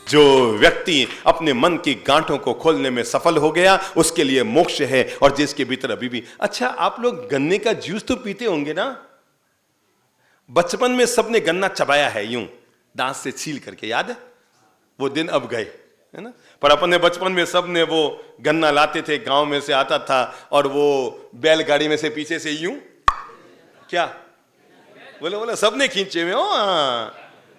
जो व्यक्ति अपने मन की गांठों को खोलने में सफल हो गया उसके लिए मोक्ष है, और जिसके भीतर अभी भी। अच्छा, आप लोग गन्ने का जूस तो पीते होंगे ना? बचपन में सबने गन्ना चबाया है यूं दांत से छील करके, याद है? वो दिन अब गए, है ना? पर अपने बचपन में सब ने वो गन्ना लाते थे, गांव में से आता था, और वो बैलगाड़ी में से पीछे से यूं, क्या बोले बोले सबने खींचे में,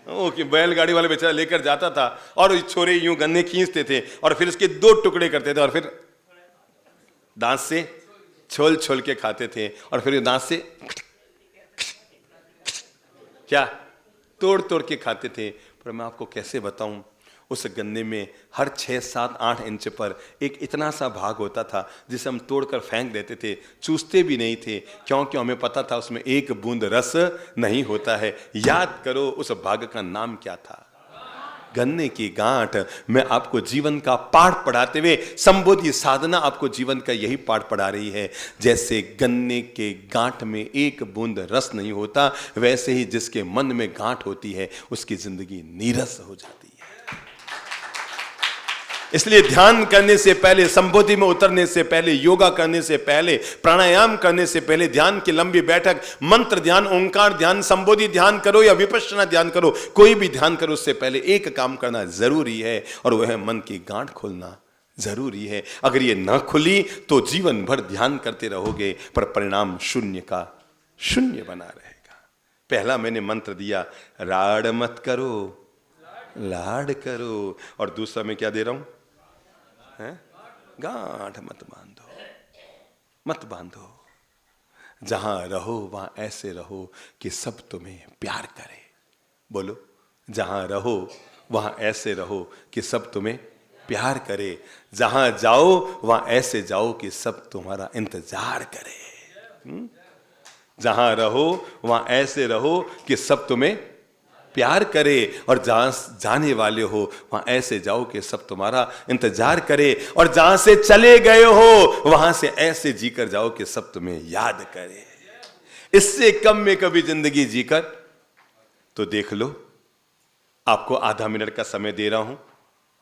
ओ कि बैलगाड़ी वाले बेचारा लेकर जाता था, और छोरे यूं गन्ने खींचते थे, और फिर उसके 2 टुकड़े करते थे, और फिर दांत से छोल छोल के खाते थे, और फिर दांत से क्या तोड़ तोड़ के खाते थे। पर मैं आपको कैसे बताऊं, उस गन्ने में हर 6, 7, 8 इंच पर एक इतना सा भाग होता था जिसे हम तोड़कर फेंक देते थे, चूसते भी नहीं थे, क्योंकि हमें पता था उसमें एक बूंद रस नहीं होता है। याद करो उस भाग का नाम क्या था? गन्ने की गांठ। मैं आपको जीवन का पाठ पढ़ाते हुए, संबोधि साधना आपको जीवन का यही पाठ पढ़ा रही है। जैसे गन्ने के गांठ में एक बूंद रस नहीं होता, वैसे ही जिसके मन में गांठ होती है उसकी जिंदगी नीरस हो जाती है। इसलिए ध्यान करने से पहले, संबोधि में उतरने से पहले, योगा करने से पहले, प्राणायाम करने से पहले, ध्यान की लंबी बैठक, मंत्र ध्यान, ओंकार ध्यान, संबोधि ध्यान करो या विपश्यना ध्यान करो, कोई भी ध्यान करो, उससे पहले एक काम करना जरूरी है, और वह है मन की गांठ खोलना जरूरी है। अगर ये ना खुली तो जीवन भर ध्यान करते रहोगे, पर परिणाम शून्य का शून्य बना रहेगा। पहला मैंने मंत्र दिया, राड़ मत करो, लाड करो, और दूसरा मैं क्या दे रहा हूं? गांठ मत बांधो, मत बांधो। जहां रहो वहां ऐसे रहो कि सब तुम्हें प्यार करे। बोलो, जहां रहो वहां ऐसे रहो कि सब तुम्हें प्यार करे। जहां जाओ वहां ऐसे जाओ कि सब तुम्हारा इंतजार करे। जहां रहो वहां ऐसे रहो कि सब तुम्हें प्यार करे, और जहां जाने वाले हो वहां ऐसे जाओ कि सब तुम्हारा इंतजार करे, और जहां से चले गए हो वहां से ऐसे जीकर जाओ कि सब तुम्हें याद करे। इससे कम में कभी जिंदगी जीकर तो देख लो। आपको आधा मिनट का समय दे रहा हूं,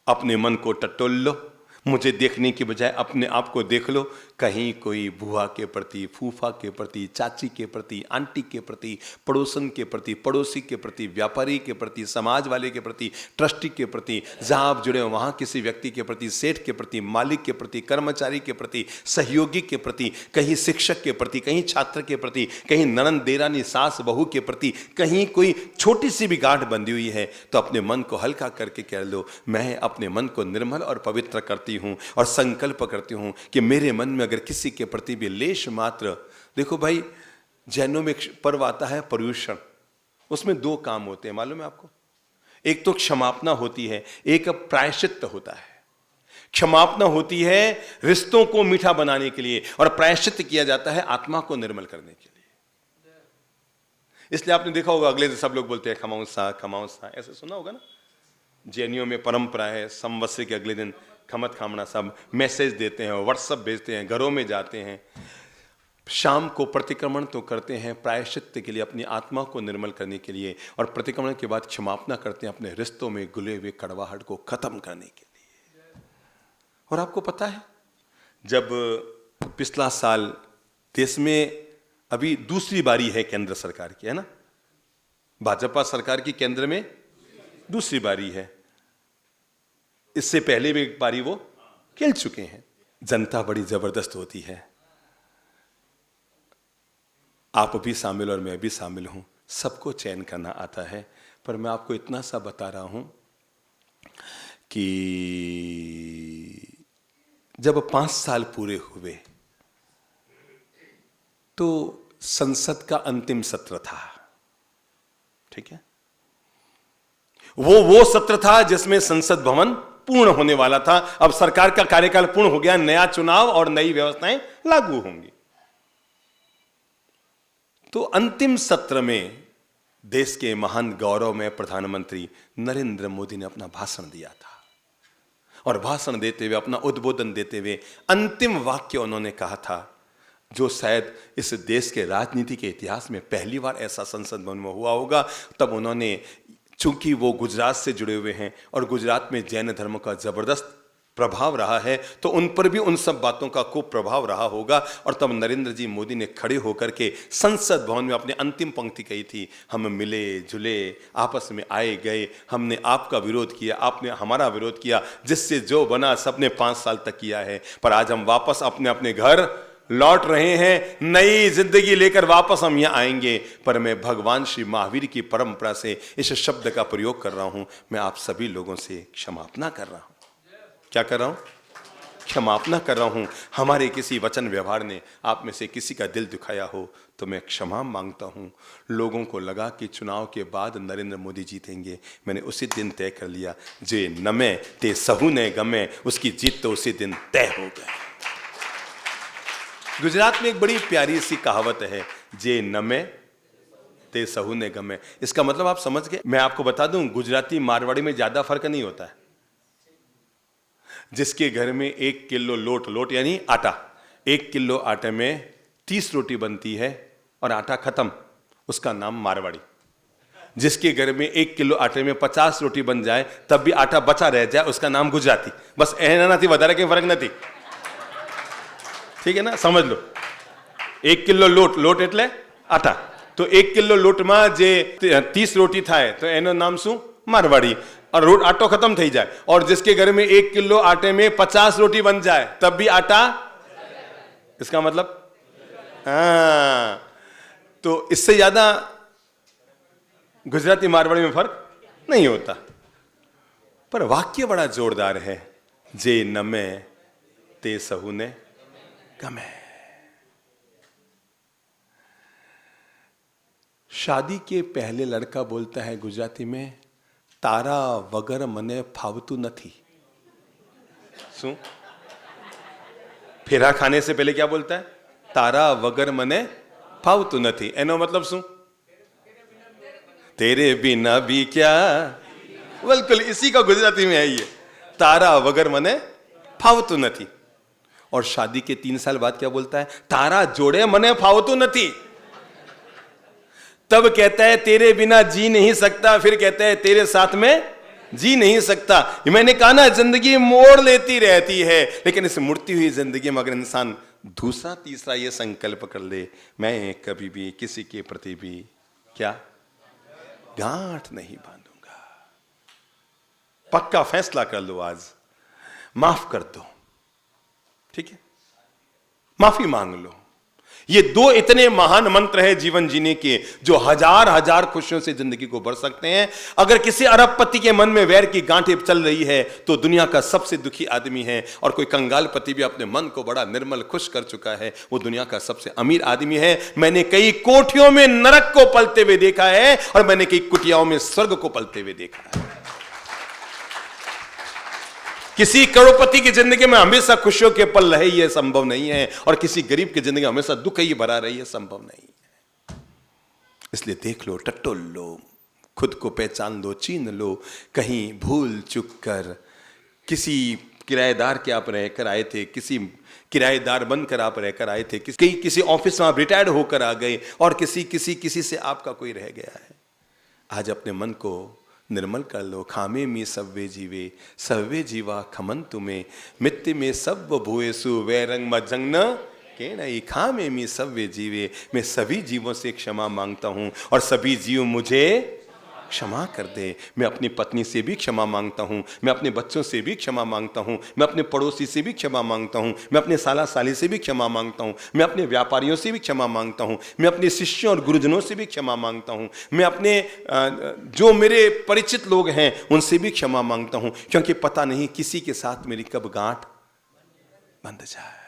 अपने मन को टटोल लो। मुझे देखने की बजाय अपने आप को देख लो। कहीं कोई बुआ के प्रति, फूफा के प्रति, चाची के प्रति, आंटी के प्रति, पड़ोसन के प्रति, पड़ोसी के प्रति, व्यापारी के प्रति, समाज वाले के प्रति, ट्रस्टी के प्रति, जहां आप जुड़े हो वहां किसी व्यक्ति के प्रति, सेठ के प्रति, मालिक के प्रति, कर्मचारी के प्रति, सहयोगी के प्रति, कहीं शिक्षक के प्रति, कहीं छात्र के प्रति, कहीं ननद देरानी सास बहू के प्रति, कहीं कोई छोटी सी भी गांठ बंधी हुई है, तो अपने मन को हल्का करके कह लो, मैं अपने मन को निर्मल और पवित्र करती हूं और संकल्प करती हूं कि मेरे मन में अगर किसी के प्रति भी लेश मात्र। देखो भाई, जैनों में एक पर्व आता है पर्युषण, उसमें 2 काम होते हैं, मालूम है आपको? एक तो क्षमापना होती है, एक प्रायश्चित्त होता है। क्षमापना होती है रिश्तों को मीठा बनाने के लिए, और प्रायश्चित्त किया जाता है आत्मा को निर्मल करने के लिए। इसलिए आपने देखा होगा अगले दिन सब लोग बोलते हैं खमाउसा खमाउसा, ऐसे सुना होगा ना? जैनियों में परंपरा है, संवत्सर के अगले दिन खमत खामना, सब मैसेज देते हैं, व्हाट्सएप भेजते हैं, घरों में जाते हैं, शाम को प्रतिक्रमण तो करते हैं प्रायश्चित्त के लिए, अपनी आत्मा को निर्मल करने के लिए, और प्रतिक्रमण के बाद क्षमापना करते हैं अपने रिश्तों में गुले हुए कड़वाहट को खत्म करने के लिए। और आपको पता है, जब पिछला साल देश में अभी दूसरी बारी है केंद्र सरकार की, है ना? भाजपा सरकार की केंद्र में दूसरी बारी है। इससे पहले भी एक बारी वो खेल चुके हैं। जनता बड़ी जबरदस्त होती है। आप भी शामिल और मैं भी शामिल हूं, सबको चयन करना आता है। पर मैं आपको इतना सा बता रहा हूं कि जब 5 साल पूरे हुए तो संसद का अंतिम सत्र था, ठीक है? वो सत्र था जिसमें संसद भवन पूर्ण होने वाला था। अब सरकार का कार्यकाल पूर्ण हो गया, नया चुनाव और नई व्यवस्थाएं लागू होंगी। तो अंतिम सत्र में देश के महान गौरव में प्रधानमंत्री नरेंद्र मोदी ने अपना भाषण दिया था, और भाषण देते हुए, अपना उद्बोधन देते हुए अंतिम वाक्य उन्होंने कहा था, जो शायद इस देश के राजनीति के इतिहास में पहली बार ऐसा संसद भवन में हुआ होगा। तब उन्होंने चूंकि वो गुजरात से जुड़े हुए हैं और गुजरात में जैन धर्म का जबरदस्त प्रभाव रहा है, तो उन पर भी उन सब बातों का खूब प्रभाव रहा होगा। और तब नरेंद्र जी मोदी ने खड़े होकर के संसद भवन में अपनी अंतिम पंक्ति कही थी, हम मिले जुले, आपस में आए गए, हमने आपका विरोध किया, आपने हमारा विरोध किया, जिससे जो बना सबने 5 साल तक किया है, पर आज हम वापस अपने अपने घर लौट रहे हैं, नई जिंदगी लेकर वापस हम यहां आएंगे। पर मैं भगवान श्री महावीर की परंपरा से इस शब्द का प्रयोग कर रहा हूं, मैं आप सभी लोगों से क्षमापना कर रहा हूं। क्या कर रहा हूं? क्षमापना कर रहा हूं। हमारे किसी वचन व्यवहार ने आप में से किसी का दिल दुखाया हो तो मैं क्षमा मांगता हूं। लोगों को लगा कि चुनाव के बाद नरेंद्र मोदी जीतेंगे, मैंने उसी दिन तय कर लिया, जे नमे ते सहू ने गमे, उसकी जीत तो उसी दिन तय हो गई। गुजरात में एक बड़ी प्यारी सी कहावत है, जे नमे ते सहू ने गमे। इसका मतलब आप समझ गए? मैं आपको बता दूं, गुजराती मारवाड़ी में ज्यादा फर्क नहीं होता है। जिसके घर में 1 किलो लोट यानी आटा, 1 किलो आटे में 30 रोटी बनती है और आटा खत्म, उसका नाम मारवाड़ी। जिसके घर में 1 किलो आटे में 50 रोटी बन जाए तब भी आटा बचा रह जाए, उसका नाम गुजराती। बस एना नहीं, વધારે के फर्क नहीं, ठीक है ना? समझ लो, 1 किलो लोट એટલે આટા, तो 1 किलो लोट में जे 30 रोटी थाय तो एनो नाम શું? मारवाड़ी। और रोट आटो खत्म थी जाए, और जिसके घर में 1 किलो आटे में 50 रोटी बन जाए तब भी आटा, इसका मतलब हाँ, तो इससे ज्यादा गुजराती मारवाड़ी में फर्क नहीं होता। पर वाक्य बड़ा जोरदार है, जे नमे ते सहू ने गमे। शादी के पहले लड़का बोलता है गुजराती में, तारा वगर मने फावतू नथी। શું? फेरा खाने से पहले क्या बोलता है? तारा वगर मने फावतू नथी। एनो मतलब શું? तेरे बिना भी क्या, बिल्कुल इसी का गुजराती में है ये, तारा वगर मने फावतू नथी। और शादी के 3 साल बाद क्या बोलता है? तारा जोड़े मने फावतू नथी। तब कहता है तेरे बिना जी नहीं सकता, फिर कहता है तेरे साथ में जी नहीं सकता। मैंने कहा ना, जिंदगी मोड़ लेती रहती है, लेकिन इस मुड़ती हुई जिंदगी में अगर इंसान दूसरा तीसरा ये संकल्प कर ले, मैं कभी भी किसी के प्रति भी क्या गांठ नहीं बांधूंगा। पक्का फैसला कर लो, आज माफ कर दो, ठीक है? माफी मांग लो। ये 2 इतने महान मंत्र हैं जीवन जीने के, जो हजार हजार खुशियों से जिंदगी को भर सकते हैं। अगर किसी अरबपति के मन में वैर की गांठें चल रही है तो दुनिया का सबसे दुखी आदमी है, और कोई कंगालपति भी अपने मन को बड़ा निर्मल खुश कर चुका है, वो दुनिया का सबसे अमीर आदमी है। मैंने कई कोठियों में नरक को पलते हुए देखा है, और मैंने कई कुटियाओं में स्वर्ग को पलते हुए देखा है। किसी करोड़पति की जिंदगी में हमेशा खुशियों के पल रहे, यह संभव नहीं है, और किसी गरीब की जिंदगी में हमेशा दुख ही भरा रही है, संभव नहीं है। इसलिए देख लो, टटोल लो, खुद को पहचान लो, चीन लो। कहीं भूल चुक कर किसी किराएदार के आप रहकर आए थे, किसी किराएदार बनकर आप रहकर आए थे, किसी ऑफिस में आप रिटायर्ड होकर आ गए, और किसी से आपका कोई रह गया है। आज अपने मन को निर्मल कर लो। खामे में सव्वे जीवे, सव्वे जीवा खमन तुम्हें, मित्ति में सब भूएसु वैरंग मजंग न के नहीं। खामे में सव्वे जीवे, मैं सभी जीवों से क्षमा मांगता हूं, और सभी जीव मुझे क्षमा कर दे। मैं अपनी पत्नी से भी क्षमा मांगता हूं, मैं अपने बच्चों से भी क्षमा मांगता हूं, मैं अपने पड़ोसी से भी क्षमा मांगता हूं, मैं अपने साला साली से भी क्षमा मांगता हूं, मैं अपने व्यापारियों से भी क्षमा मांगता हूं, मैं अपने शिष्यों और गुरुजनों से भी क्षमा मांगता हूं, मैं अपने जो मेरे परिचित लोग हैं उनसे भी क्षमा मांगता हूं, क्योंकि पता नहीं किसी के साथ मेरी कब गांठ बंध जाए।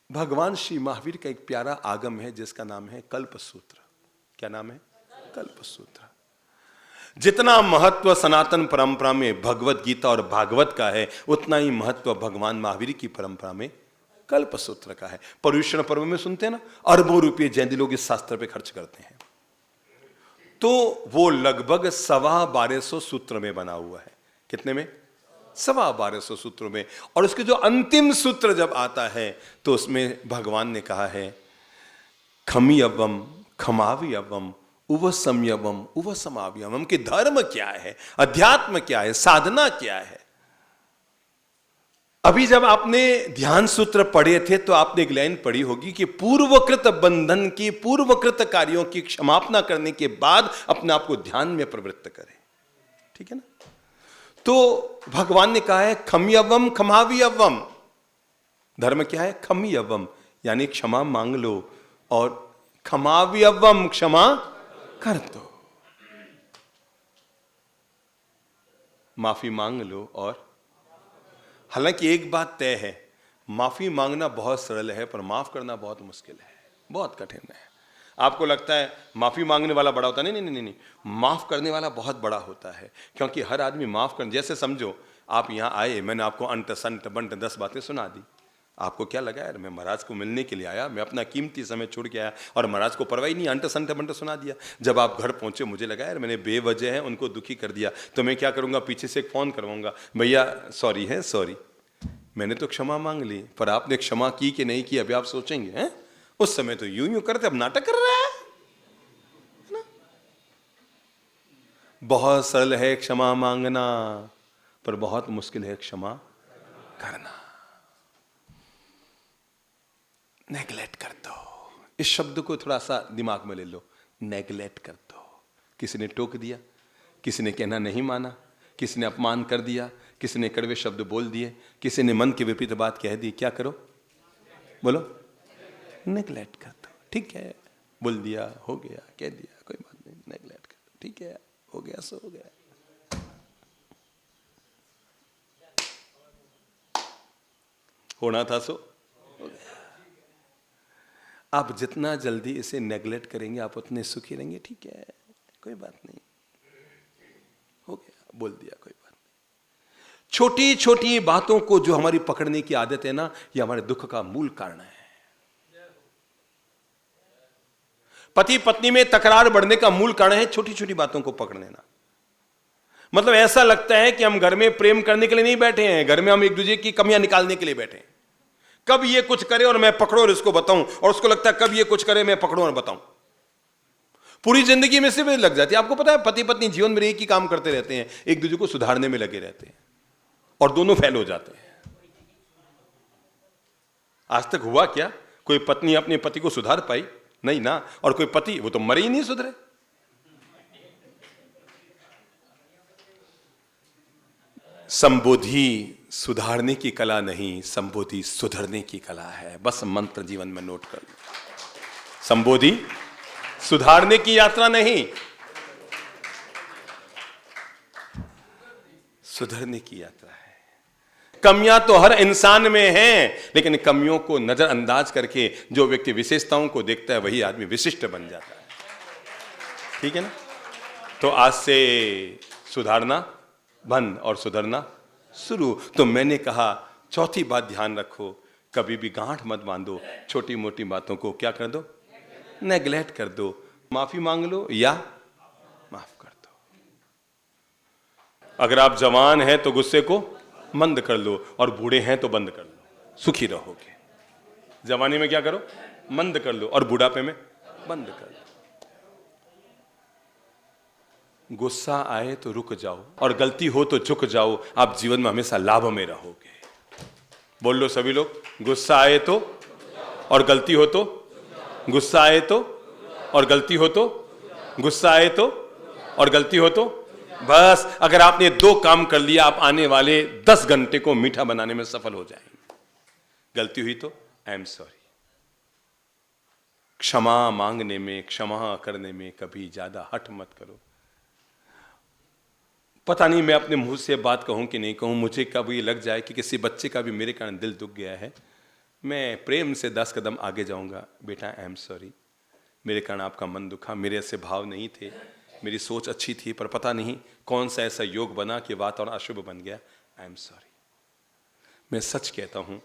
भगवान श्री महावीर का एक प्यारा आगम है जिसका नाम है कल्पसूत्र। क्या नाम है? कल्पसूत्र। जितना महत्व सनातन परंपरा में भगवत गीता और भागवत का है, उतना ही महत्व भगवान महावीर की परंपरा में कल्पसूत्र का है। पर्युषण पर्व में सुनते हैं ना, अरबों रुपये जैन लोग इस शास्त्र पे खर्च करते हैं, तो वो लगभग 1250 सूत्र में बना हुआ है। कितने में? 1250 सूत्रों में। और उसके जो अंतिम सूत्र जब आता है तो उसमें भगवान ने कहा है, खमी अवम खमावी अवम उव संयमम उव समावयवम कि धर्म क्या है, अध्यात्म क्या है, साधना क्या है। अभी जब आपने ध्यान सूत्र पढ़े थे तो आपने एक लाइन पढ़ी होगी कि पूर्वकृत बंधन की, पूर्वकृत कार्यों की क्षमापना करने के बाद अपने आप को ध्यान में प्रवृत्त करें। ठीक है ना? तो भगवान ने कहा है खम्यवम खमावियवम। धर्म क्या है? खम्यवम यानी क्षमा मांग लो, और खमावियवम क्षमा कर दो। माफी मांग लो। और हालांकि एक बात तय है, माफी मांगना बहुत सरल है पर माफ करना बहुत मुश्किल है, बहुत कठिन है। आपको लगता है माफी मांगने वाला बड़ा होता है, नहीं नहीं नहीं नहीं, माफ करने वाला बहुत बड़ा होता है। क्योंकि हर आदमी माफ कर, जैसे समझो आप यहां आए, मैंने आपको अंट संट बंट 10 बातें सुना दी। आपको क्या लगा यार मैं महाराज को मिलने के लिए आया, मैं अपना कीमती समय छोड़ के आया और महाराज को परवाही नहीं, अंट संट बंट सुना दिया। जब आप घर पहुंचे मुझे लगा यार मैंने बेवजह है उनको दुखी कर दिया, तो मैं क्या करूंगा, पीछे से एक फोन करवाऊंगा, भैया सॉरी है, सॉरी, मैंने तो क्षमा मांग ली, पर आपने क्षमा की कि नहीं की अभी आप सोचेंगे। हैं उस समय तो यूं यूं करते, अब नाटक कर रहा है ना? बहुत सरल है क्षमा मांगना, पर बहुत मुश्किल है क्षमा करना। नेगलेक्ट कर दो, इस शब्द को थोड़ा सा दिमाग में ले लो, नेगलेक्ट कर दो। किसी ने टोक दिया, किसी ने कहना नहीं माना, किसी ने अपमान कर दिया, किसी ने कड़वे शब्द बोल दिए, किसी ने मन के विपरीत बात कह दी, क्या करो, बोलो नेगलेक्ट कर दो। ठीक है, बोल दिया, हो गया, कह दिया, कोई बात नहीं, नेगलेक्ट कर दो, ठीक है, हो गया सो हो गया। होना था सो हो गया। आप जितना जल्दी इसे नेगलेक्ट करेंगे आप उतने सुखी रहेंगे। ठीक है, कोई बात नहीं, हो गया, बोल दिया, कोई बात नहीं। छोटी छोटी बातों को जो हमारी पकड़ने की आदत है ना, ये हमारे दुख का मूल कारण है। पति पत्नी में तकरार बढ़ने का मूल कारण है छोटी छोटी बातों को पकड़ लेना। मतलब ऐसा लगता है कि हम घर में प्रेम करने के लिए नहीं बैठे हैं, घर में हम एक दूसरे की कमियां निकालने के लिए बैठे हैं। कब ये कुछ करे और मैं पकड़ूं और इसको बताऊं, और उसको लगता है कब ये कुछ करे मैं पकड़ूं और बताऊं। पूरी जिंदगी में सिर्फ लग जाती है। आपको पता है पति पत्नी जीवन में एक ही काम करते रहते हैं, एक दूसरे को सुधारने में लगे रहते हैं, और दोनों फेल हो जाते हैं। आज तक हुआ क्या, कोई पत्नी अपने पति को सुधार पाई? नहीं ना। और कोई पति, वो तो मरे ही नहीं सुधरे। संबोधि सुधारने की कला नहीं, संबोधि सुधरने की कला है। बस मंत्र जीवन में नोट कर लो, संबोधि सुधारने की यात्रा नहीं, सुधरने की यात्रा है। कमियां तो हर इंसान में हैं, लेकिन कमियों को नजरअंदाज करके जो व्यक्ति विशेषताओं को देखता है वही आदमी विशिष्ट बन जाता है। ठीक है ना? तो आज से सुधारना बंद और सुधरना शुरू। तो मैंने कहा चौथी बात ध्यान रखो, कभी भी गांठ मत बांधो, छोटी मोटी बातों को क्या कर दो, नेगलेक्ट कर दो। माफी मांग लो या माफ कर दो। अगर आप जवान हैं तो गुस्से को मंद कर लो, और बूढ़े हैं तो बंद कर लो, सुखी रहोगे। जवानी में क्या करो, मंद कर लो, और बुढ़ापे में बंद कर लो। गुस्सा आए तो रुक जाओ, और गलती हो तो झुक जाओ, आप जीवन में हमेशा लाभ में रहोगे। बोल लो सभी लोग, गुस्सा आए तो और गलती हो तो, गुस्सा आए तो और गलती हो तो, गुस्सा आए तो और गलती हो तो। बस अगर आपने 2 काम कर लिया, आप आने वाले 10 घंटे को मीठा बनाने में सफल हो जाएंगे। गलती हुई तो आई एम सॉरी। क्षमा मांगने में, क्षमा करने में कभी ज्यादा हठ मत करो। पता नहीं मैं अपने मुंह से बात कहूं कि नहीं कहूं, मुझे कब ये लग जाए कि किसी बच्चे का भी मेरे कारण दिल दुख गया है, मैं प्रेम से 10 कदम आगे जाऊंगा। बेटा आई एम सॉरी, मेरे कारण आपका मन दुखा, मेरे ऐसे भाव नहीं थे, मेरी सोच अच्छी थी, पर पता नहीं कौन सा ऐसा योग बना कि वातावरण अशुभ बन गया। I am sorry. मैं सच कहता हूं,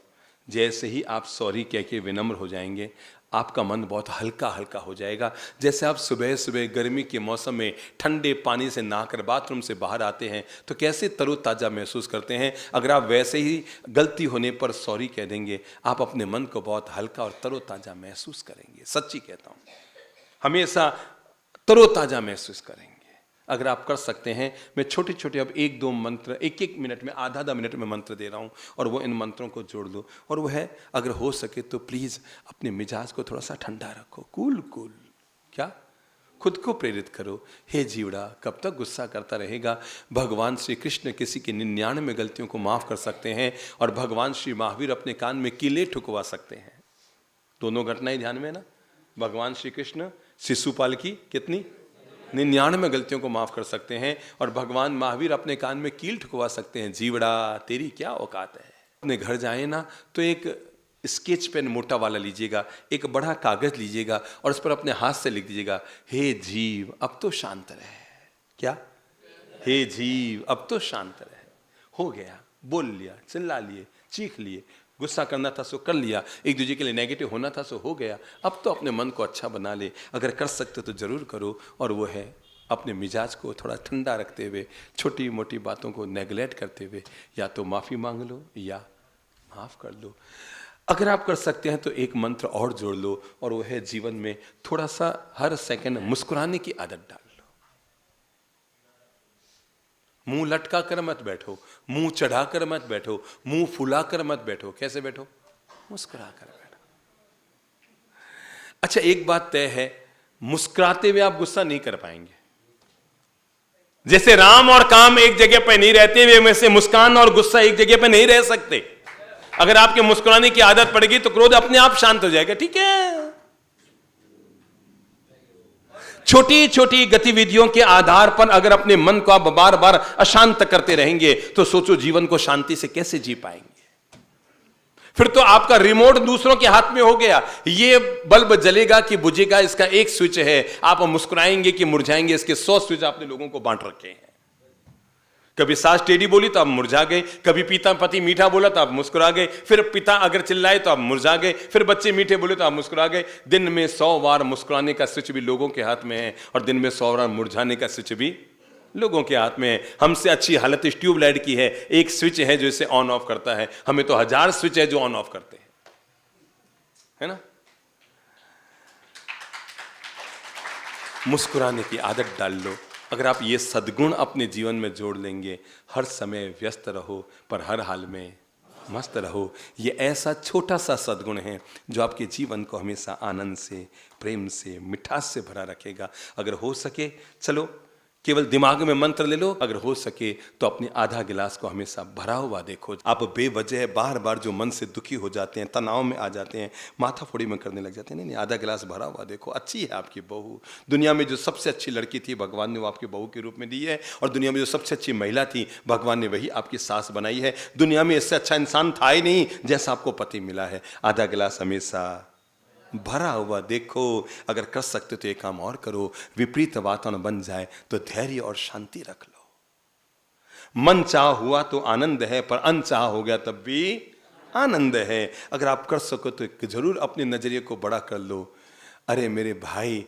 जैसे ही आप सॉरी कह के विनम्र हो जाएंगे, आपका मन बहुत हल्का हल्का हो जाएगा। जैसे आप सुबह सुबह गर्मी के मौसम में ठंडे पानी से नहाकर बाथरूम से बाहर आते हैं तो कैसे तरोताज़ा महसूस करते हैं, अगर आप वैसे ही गलती होने पर सॉरी कह देंगे, आप अपने मन को बहुत हल्का और तरोताज़ा महसूस करेंगे। सच्ची कहता हूँ। हमेशा तरोताजा महसूस करेंगे। अगर आप कर सकते हैं, मैं छोटे छोटे अब 1-2 मंत्र 1-1 मिनट में, आधा मिनट में मंत्र दे रहा हूं, और वो इन मंत्रों को जोड़ लो। और वो है, अगर हो सके तो प्लीज अपने मिजाज को थोड़ा सा ठंडा रखो, कूल कूल। क्या? खुद को प्रेरित करो। हे जीवड़ा, कब तक गुस्सा करता रहेगा? भगवान श्री कृष्ण किसी की 99 गलतियों को माफ कर सकते हैं, और भगवान श्री महावीर अपने कान में कीले ठुकवा सकते हैं। दोनों घटनाएं ध्यान में ना। भगवान श्री कृष्ण शिशुपाल की कितनी 99 गलतियों को माफ कर सकते हैं, और भगवान महावीर अपने कान में कील ठुकवा सकते हैं। जीवड़ा, तेरी क्या औकात है? अपने घर जाए ना तो एक स्केच पेन मोटा वाला लीजिएगा, एक बड़ा कागज लीजिएगा, और उस पर अपने हाथ से लिख दीजिएगा, हे जीव अब तो शांत रहे। क्या? हे जीव अब तो शांत रहे। हो गया, बोल लिया, चिल्ला लिए, चीख लिए, गुस्सा करना था सो कर लिया, एक दूसरे के लिए नेगेटिव होना था सो हो गया। अब तो अपने मन को अच्छा बना ले। अगर कर सकते हो तो जरूर करो। और वो है, अपने मिजाज को थोड़ा ठंडा रखते हुए, छोटी मोटी बातों को नेगलेक्ट करते हुए, या तो माफी मांग लो या माफ कर लो। अगर आप कर सकते हैं तो एक मंत्र और जोड़ लो, और वो है, जीवन में थोड़ा सा हर सेकंड मुस्कुराने की आदत डाल लो। मुंह लटका कर मत बैठो, मुंह चढ़ा कर मत बैठो, मुंह फुला कर मत बैठो। कैसे बैठो? मुस्कुरा कर बैठो। अच्छा, एक बात तय है, मुस्कुराते हुए आप गुस्सा नहीं कर पाएंगे। जैसे राम और काम एक जगह पर नहीं रहते हुए, वैसे मुस्कान और गुस्सा एक जगह पर नहीं रह सकते। अगर आपके मुस्कुराने की आदत पड़ेगी तो क्रोध अपने आप शांत हो जाएगा। ठीक है? छोटी छोटी गतिविधियों के आधार पर अगर अपने मन को आप बार बार अशांत करते रहेंगे तो सोचो जीवन को शांति से कैसे जी पाएंगे। फिर तो आपका रिमोट दूसरों के हाथ में हो गया। ये बल्ब जलेगा कि बुझेगा, इसका एक स्विच है। आप मुस्कुराएंगे कि मुरझाएंगे, इसके 100 स्विच आपने लोगों को बांट रखे हैं। कभी सास टेढ़ी बोली तो आप मुरझा गए, कभी पिता पति मीठा बोला तो आप मुस्कुरा गए, फिर पिता अगर चिल्लाए तो आप मुरझा गए, फिर बच्चे मीठे बोले तो आप मुस्कुरा गए। दिन में 100 बार मुस्कुराने का स्विच भी लोगों के हाथ में है, और दिन में 100 बार मुरझाने का स्विच भी लोगों के हाथ में है। हमसे अच्छी हालत इस ट्यूबलाइट की है, एक स्विच है जो इसे ऑन ऑफ करता है। हमें तो 1000 स्विच है जो ऑन ऑफ करते हैं, है ना? मुस्कुराने की आदत डाल लो। अगर आप ये सद्गुण अपने जीवन में जोड़ लेंगे, हर समय व्यस्त रहो पर हर हाल में मस्त रहो। ये ऐसा छोटा सा सद्गुण है जो आपके जीवन को हमेशा आनंद से, प्रेम से, मिठास से भरा रखेगा। अगर हो सके, चलो केवल दिमाग में मंत्र ले लो। अगर हो सके तो अपने आधा गिलास को हमेशा भरा हुआ देखो। आप बेवजह बार बार जो मन से दुखी हो जाते हैं, तनाव में आ जाते हैं, माथा फोड़ी में करने लग जाते हैं, नहीं, आधा गिलास भरा हुआ देखो। अच्छी है आपकी बहू। दुनिया में जो सबसे अच्छी लड़की थी भगवान ने वो आपकी बहू के रूप में दी है, और दुनिया में जो सबसे अच्छी महिला थी भगवान ने वही आपकी सास बनाई है। दुनिया में इससे अच्छा इंसान था ही नहीं जैसा आपको पति मिला है। आधा गिलास हमेशा भरा हुआ देखो। अगर कर सकते तो एक काम और करो, विपरीत वातावरण बन जाए तो धैर्य और शांति रख लो। मन चाह हुआ तो आनंद है, पर अनचाह हो गया तब भी आनंद है। अगर आप कर सको तो जरूर अपने नजरिए को बड़ा कर लो। अरे मेरे भाई,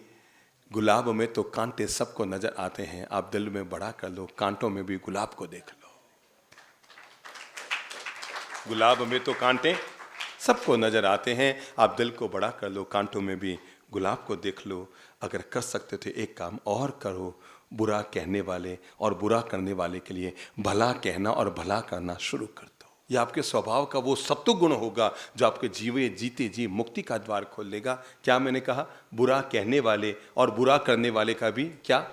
गुलाब में तो कांटे सबको नजर आते हैं, आप दिल में बड़ा कर लो, कांटों में भी गुलाब को देख लो। गुलाब में तो कांटे सबको नजर आते हैं, आप दिल को बड़ा कर लो, कांटों में भी गुलाब को देख लो। अगर कर सकते तो एक काम और करो, बुरा कहने वाले और बुरा करने वाले के लिए भला कहना और भला करना शुरू कर दो। यह आपके स्वभाव का वो सत्व गुण होगा जो आपके जीवे जीते जी मुक्ति का द्वार खोल देगा। क्या मैंने कहा? बुरा कहने वाले और बुरा करने वाले का भी क्या?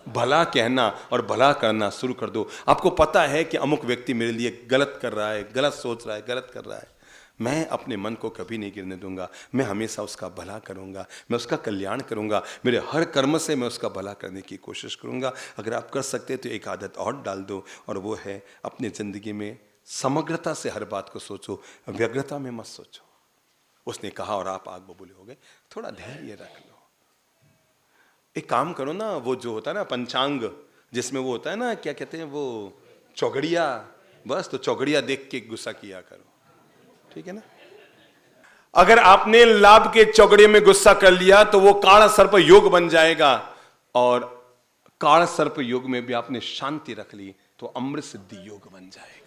भला कहना और भला करना शुरू कर दो। आपको पता है कि अमुक व्यक्ति मेरे लिए गलत कर रहा है, गलत सोच रहा है, गलत कर रहा है, मैं अपने मन को कभी नहीं गिरने दूंगा। मैं हमेशा उसका भला करूंगा, मैं उसका कल्याण करूंगा, मेरे हर कर्म से मैं उसका भला करने की कोशिश करूंगा। अगर आप कर सकते तो एक आदत और डाल दो, और वो है अपनी जिंदगी में समग्रता से हर बात को सोचो, व्यग्रता में मत सोचो। उसने कहा और आप आग बबूले हो गए, थोड़ा धैर्य रख लो। एक काम करो ना, वो जो होता है ना पंचांग, जिसमें वो होता है ना, क्या कहते हैं वो, चौगड़िया, बस तो चौगड़िया देख के गुस्सा किया करो, ठीक है ना? अगर आपने लाभ के चौगड़े में गुस्सा कर लिया तो वो काल सर्प योग बन जाएगा, और काल सर्प योग में भी आपने शांति रख ली तो अमृत सिद्धि योग बन जाएगा।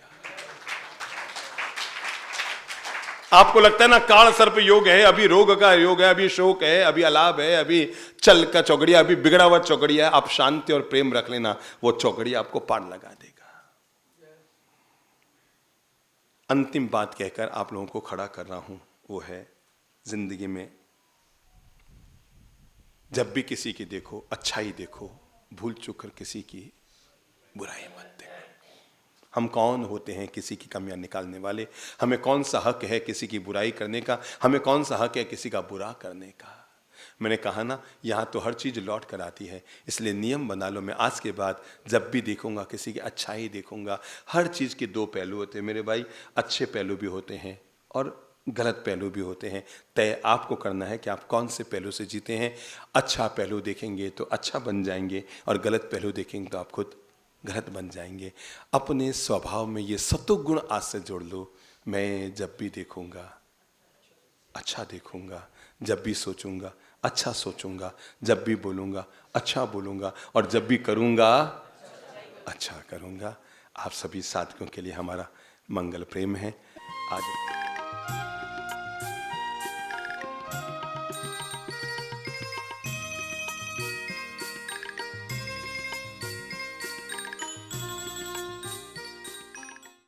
आपको लगता है ना काल सर्प योग है, अभी रोग का योग है, अभी शोक है, अभी अलाभ है, अभी चल का चौकड़िया, अभी बिगड़ा हुआ चौकड़िया है, आप शांति और प्रेम रख लेना, वो चौकड़िया आपको पार लगा देगा। अंतिम बात कहकर आप लोगों को खड़ा कर रहा हूं, वो है जिंदगी में जब भी किसी की देखो अच्छाई देखो, भूल चूक कर किसी की बुराई मत देखो। हम कौन होते हैं किसी की कमियां निकालने वाले? हमें कौन सा हक है किसी की बुराई करने का? हमें कौन सा हक है किसी का बुरा करने का? मैंने कहा ना, यहां तो हर चीज लौट कर आती है, इसलिए नियम बना लो। मैं आज के बाद जब भी देखूंगा किसी की अच्छाई देखूंगा। हर चीज के दो पहलू होते हैं मेरे भाई, अच्छे पहलू भी होते हैं और गलत पहलू भी होते हैं। तय आपको करना है कि आप कौन से पहलू से जीते हैं। अच्छा पहलू देखेंगे तो अच्छा बन जाएंगे, और गलत पहलू देखेंगे तो आप खुद गलत बन जाएंगे। अपने स्वभाव में ये सत्वगुण आज से जोड़ लो। मैं जब भी देखूंगा अच्छा देखूंगा, जब भी सोचूंगा अच्छा सोचूंगा, जब भी बोलूंगा अच्छा बोलूंगा, और जब भी करूंगा अच्छा करूंगा। आप सभी साथियों के लिए हमारा मंगल प्रेम है। आज